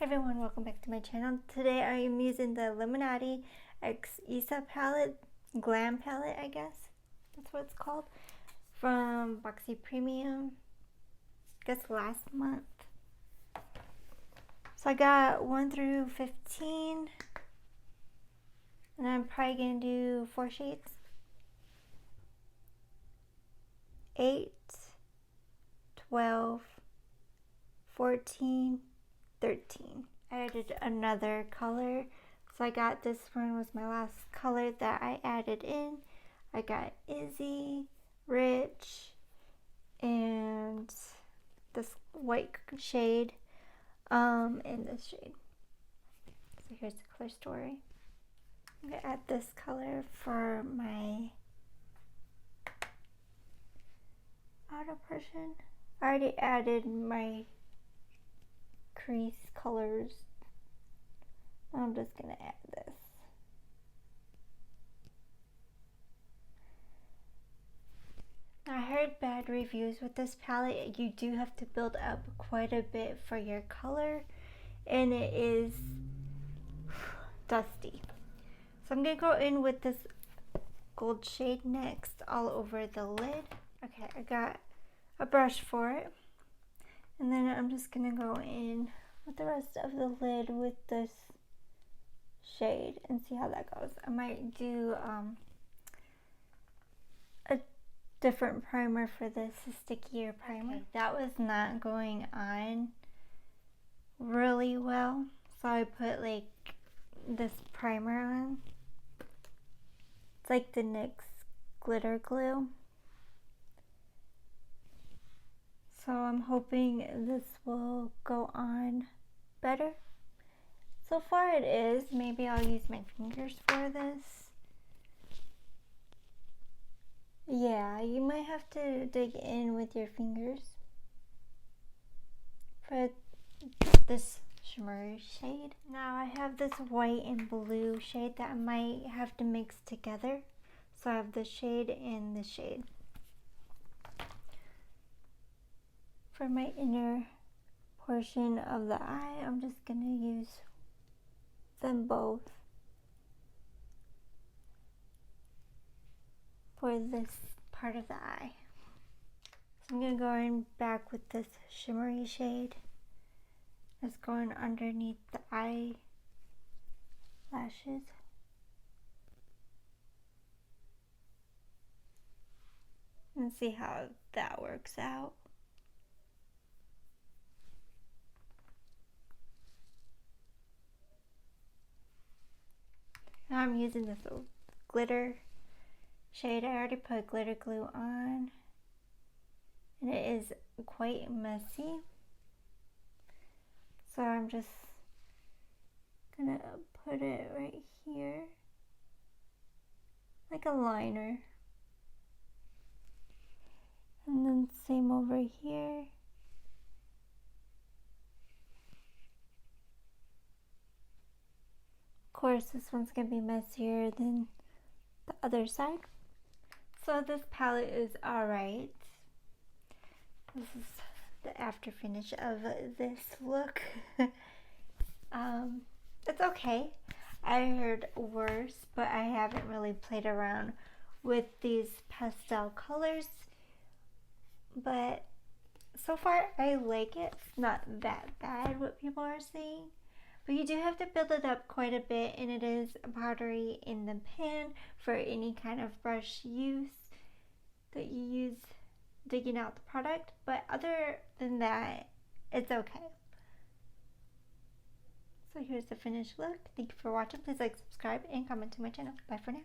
Hey everyone, welcome back to my channel. Today I am using the Illuminati X Isa palette, Glam palette I guess, that's what it's called, from Boxy Premium, I guess last month. So I got 1 through 15, and I'm probably going to do 4 shades. 8, 12, 14, 13. I added another color, so I got this one was my last color that I added in. I got Izzy, Rich, and this white shade, and this shade. So here's the color story. I'm gonna add this color for my outer portion. I already added my crease colors. I'm just gonna add this. I heard bad reviews with this palette. You do have to build up quite a bit for your color, and it is dusty. So I'm gonna go in with this gold shade next all over the lid. Okay, I got a brush for it. And then I'm just gonna go in with the rest of the lid with this shade and see how that goes. I might do a different primer for this, a stickier primer. Okay, that was not going on really well, so I put like this primer on. It's like the NYX glitter glue. So I'm hoping this will go on better. So far it is. Maybe I'll use my fingers for this. Yeah, you might have to dig in with your fingers for this shimmery shade. Now I have this white and blue shade that I might have to mix together. So I have the shade and the shade. For my inner portion of the eye, I'm just going to use them both for this part of the eye. So I'm going to go in back with this shimmery shade that's going underneath the eyelashes. And see how that works out. Now I'm using this little glitter shade. I already put glitter glue on, and it is quite messy. So I'm just gonna put it right here, like a liner. And then same over here. Of course, this one's gonna be messier than the other side. So this palette is alright. This is the after finish of this look. It's okay. I heard worse, but I haven't really played around with these pastel colors. But so far, I like it. It's not that bad what people are saying. But you do have to build it up quite a bit, and it is powdery in the pan for any kind of brush use that you use digging out the product. But other than that, it's okay. So here's the finished look. Thank you for watching. Please like, subscribe, and comment to my channel. Bye for now.